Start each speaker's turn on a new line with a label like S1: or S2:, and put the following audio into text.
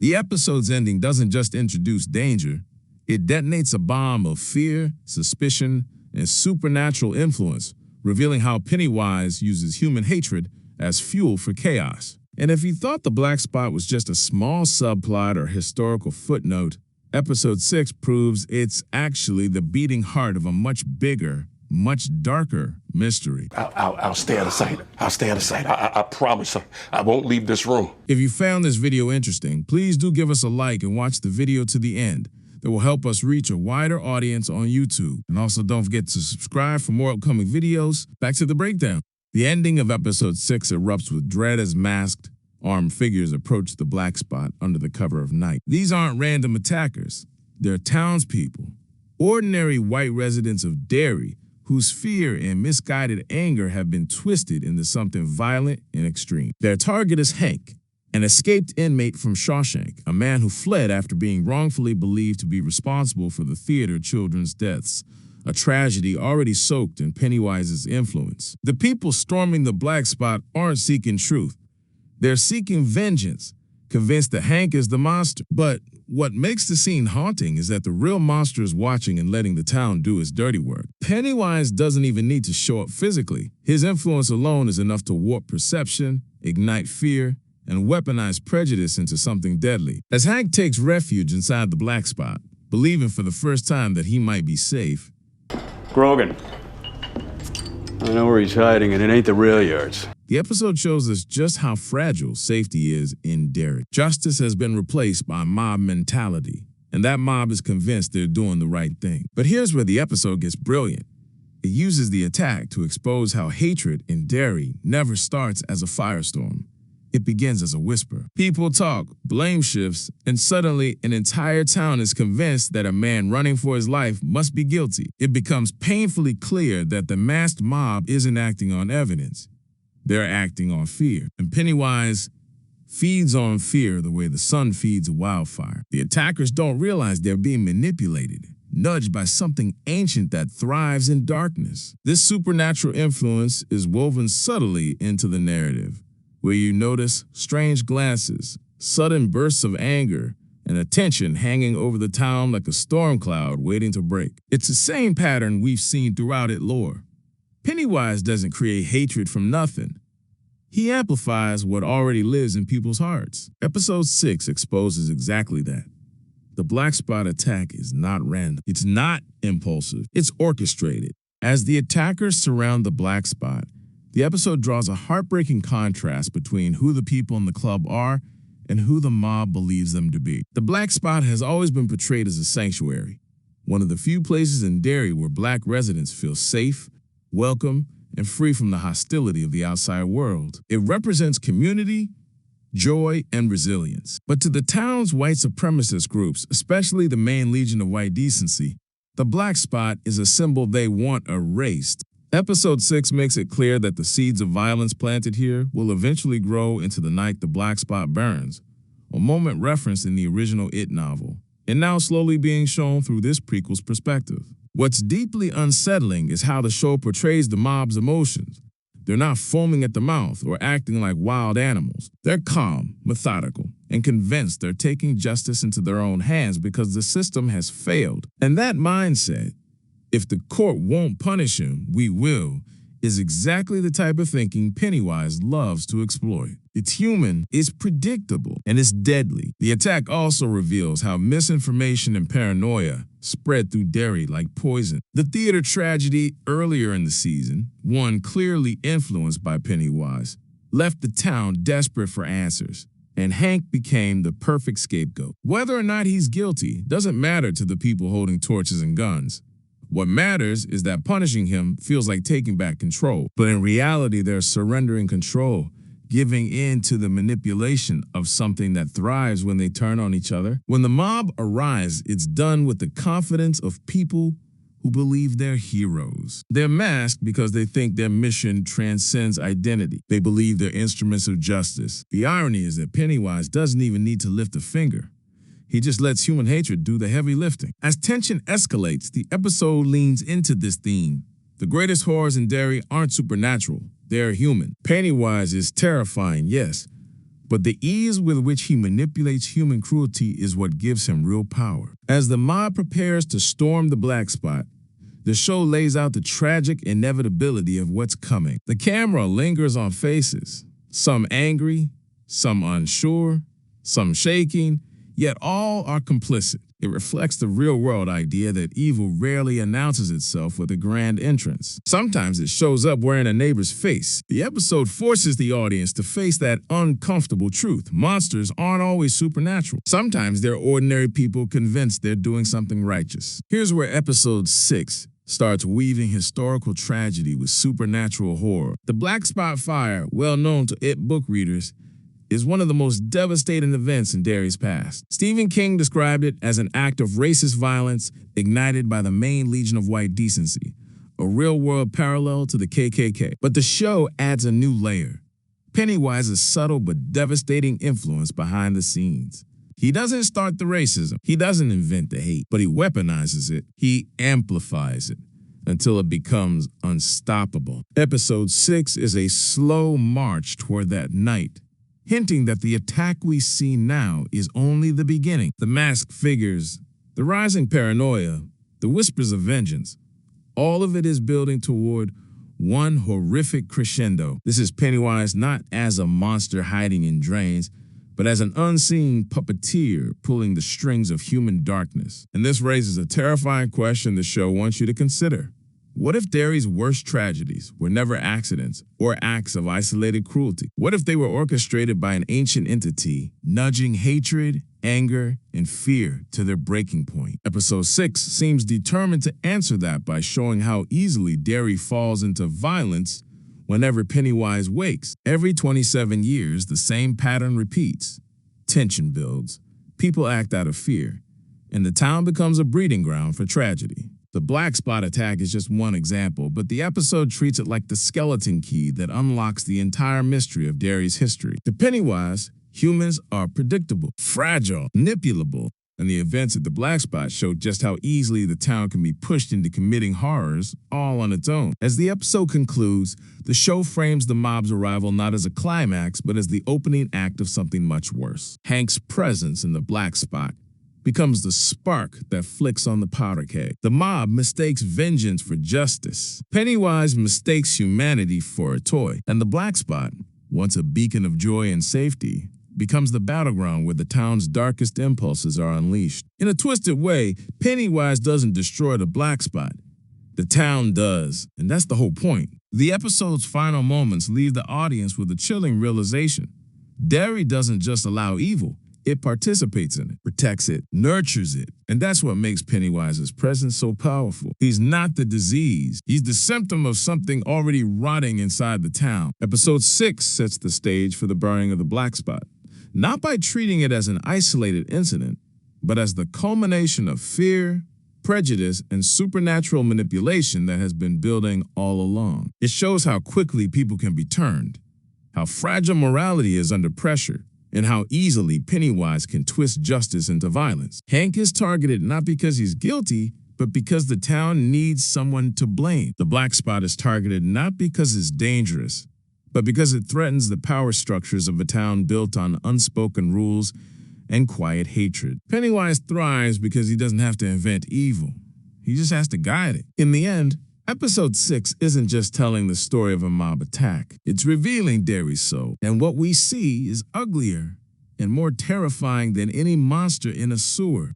S1: The episode's ending doesn't just introduce danger, it detonates a bomb of fear, suspicion, and supernatural influence, revealing how Pennywise uses human hatred as fuel for chaos. And if you thought the black spot was just a small subplot or historical footnote, Episode 6 proves it's actually the beating heart of a much bigger, much darker mystery.
S2: I'll stay out of sight. I'll stay out of sight. I promise. I won't leave this room.
S1: If you found this video interesting, please do give us a like and watch the video to the end. That will help us reach a wider audience on YouTube. And also don't forget to subscribe for more upcoming videos. Back to the breakdown. The ending of Episode 6 erupts with dread as masked, armed figures approach the black spot under the cover of night. These aren't random attackers. They're townspeople, ordinary white residents of Derry, whose fear and misguided anger have been twisted into something violent and extreme. Their target is Hank, an escaped inmate from Shawshank, a man who fled after being wrongfully believed to be responsible for the theater children's deaths, a tragedy already soaked in Pennywise's influence. The people storming the black spot aren't seeking truth. They're seeking vengeance, convinced that Hank is the monster. But what makes the scene haunting is that the real monster is watching and letting the town do its dirty work. Pennywise doesn't even need to show up physically. His influence alone is enough to warp perception, ignite fear, and weaponize prejudice into something deadly. As Hank takes refuge inside the black spot, believing for the first time that he might be safe.
S3: Grogan. I know where he's hiding, and it ain't the rail yards.
S1: The episode shows us just how fragile safety is in Derry. Justice has been replaced by mob mentality, and that mob is convinced they're doing the right thing. But here's where the episode gets brilliant. It uses the attack to expose how hatred in Derry never starts as a firestorm. It begins as a whisper. People talk, blame shifts, and suddenly an entire town is convinced that a man running for his life must be guilty. It becomes painfully clear that the masked mob isn't acting on evidence. They're acting on fear. And Pennywise feeds on fear the way the sun feeds a wildfire. The attackers don't realize they're being manipulated, nudged by something ancient that thrives in darkness. This supernatural influence is woven subtly into the narrative, where you notice strange glances, sudden bursts of anger, and a tension hanging over the town like a storm cloud waiting to break. It's the same pattern we've seen throughout its lore. Pennywise doesn't create hatred from nothing. He amplifies what already lives in people's hearts. Episode 6 exposes exactly that. The black spot attack is not random. It's not impulsive. It's orchestrated. As the attackers surround the black spot, the episode draws a heartbreaking contrast between who the people in the club are and who the mob believes them to be. The black spot has always been portrayed as a sanctuary, one of the few places in Derry where black residents feel safe, welcome, and free from the hostility of the outside world. It represents community, joy, and resilience. But to the town's white supremacist groups, especially the main Legion of White Decency, the black spot is a symbol they want erased. Episode 6 makes it clear that the seeds of violence planted here will eventually grow into the night the black spot burns, a moment referenced in the original It novel, and now slowly being shown through this prequel's perspective. What's deeply unsettling is how the show portrays the mob's emotions. They're not foaming at the mouth or acting like wild animals. They're calm, methodical, and convinced they're taking justice into their own hands because the system has failed. And that mindset, if the court won't punish him, we will, is exactly the type of thinking Pennywise loves to exploit. It's human, it's predictable, and it's deadly. The attack also reveals how misinformation and paranoia spread through Derry like poison. The theater tragedy earlier in the season, one clearly influenced by Pennywise, left the town desperate for answers, and Hank became the perfect scapegoat. Whether or not he's guilty doesn't matter to the people holding torches and guns. What matters is that punishing him feels like taking back control. But in reality, they're surrendering control, giving in to the manipulation of something that thrives when they turn on each other. When the mob arrives, it's done with the confidence of people who believe they're heroes. They're masked because they think their mission transcends identity. They believe they're instruments of justice. The irony is that Pennywise doesn't even need to lift a finger. He just lets human hatred do the heavy lifting. As tension escalates, the episode leans into this theme. The greatest horrors in Derry aren't supernatural, they're human. Pennywise is terrifying, yes, But the ease with which he manipulates human cruelty is what gives him real power. As the mob prepares to storm the black spot, the show lays out the tragic inevitability of what's coming. The camera lingers on faces, some angry, some unsure, some shaking, yet all are complicit. It reflects the real-world idea that evil rarely announces itself with a grand entrance. Sometimes it shows up wearing a neighbor's face. The episode forces the audience to face that uncomfortable truth. Monsters aren't always supernatural. Sometimes they're ordinary people convinced they're doing something righteous. Here's where episode 6 starts weaving historical tragedy with supernatural horror. The Black Spot Fire, well known to It book readers, is one of the most devastating events in Derry's past. Stephen King described it as an act of racist violence ignited by the Maine Legion of White Decency, a real-world parallel to the KKK. But the show adds a new layer. Pennywise's subtle but devastating influence behind the scenes. He doesn't start the racism. He doesn't invent the hate, but he weaponizes it. He amplifies it until it becomes unstoppable. Episode 6 is a slow march toward that night, hinting that the attack we see now is only the beginning. The masked figures, the rising paranoia, the whispers of vengeance, all of it is building toward one horrific crescendo. This is Pennywise not as a monster hiding in drains, but as an unseen puppeteer pulling the strings of human darkness. And this raises a terrifying question the show wants you to consider. What if Derry's worst tragedies were never accidents or acts of isolated cruelty? What if they were orchestrated by an ancient entity, nudging hatred, anger, and fear to their breaking point? Episode 6 seems determined to answer that by showing how easily Derry falls into violence whenever Pennywise wakes. Every 27 years, the same pattern repeats. Tension builds, people act out of fear, and the town becomes a breeding ground for tragedy. The Black Spot attack is just one example, but the episode treats it like the skeleton key that unlocks the entire mystery of Derry's history. To Pennywise, humans are predictable, fragile, manipulable, and the events at the Black Spot show just how easily the town can be pushed into committing horrors all on its own. As the episode concludes, the show frames the mob's arrival not as a climax, but as the opening act of something much worse. Hank's presence in the Black Spot becomes the spark that flicks on the powder keg. The mob mistakes vengeance for justice. Pennywise mistakes humanity for a toy. And the Black Spot, once a beacon of joy and safety, becomes the battleground where the town's darkest impulses are unleashed. In a twisted way, Pennywise doesn't destroy the Black Spot. The town does, and that's the whole point. The episode's final moments leave the audience with a chilling realization. Derry doesn't just allow evil, it participates in it, protects it, nurtures it. And that's what makes Pennywise's presence so powerful. He's not the disease. He's the symptom of something already rotting inside the town. Episode 6 sets the stage for the burning of the Black Spot, not by treating it as an isolated incident, but as the culmination of fear, prejudice, and supernatural manipulation that has been building all along. It shows how quickly people can be turned, how fragile morality is under pressure, and how easily Pennywise can twist justice into violence. Hank is targeted not because he's guilty, but because the town needs someone to blame. The Black Spot is targeted not because it's dangerous, but because it threatens the power structures of a town built on unspoken rules and quiet hatred. Pennywise thrives because he doesn't have to invent evil. He just has to guide it. In the end, Episode 6 isn't just telling the story of a mob attack. It's revealing Derry's soul, and what we see is uglier and more terrifying than any monster in a sewer.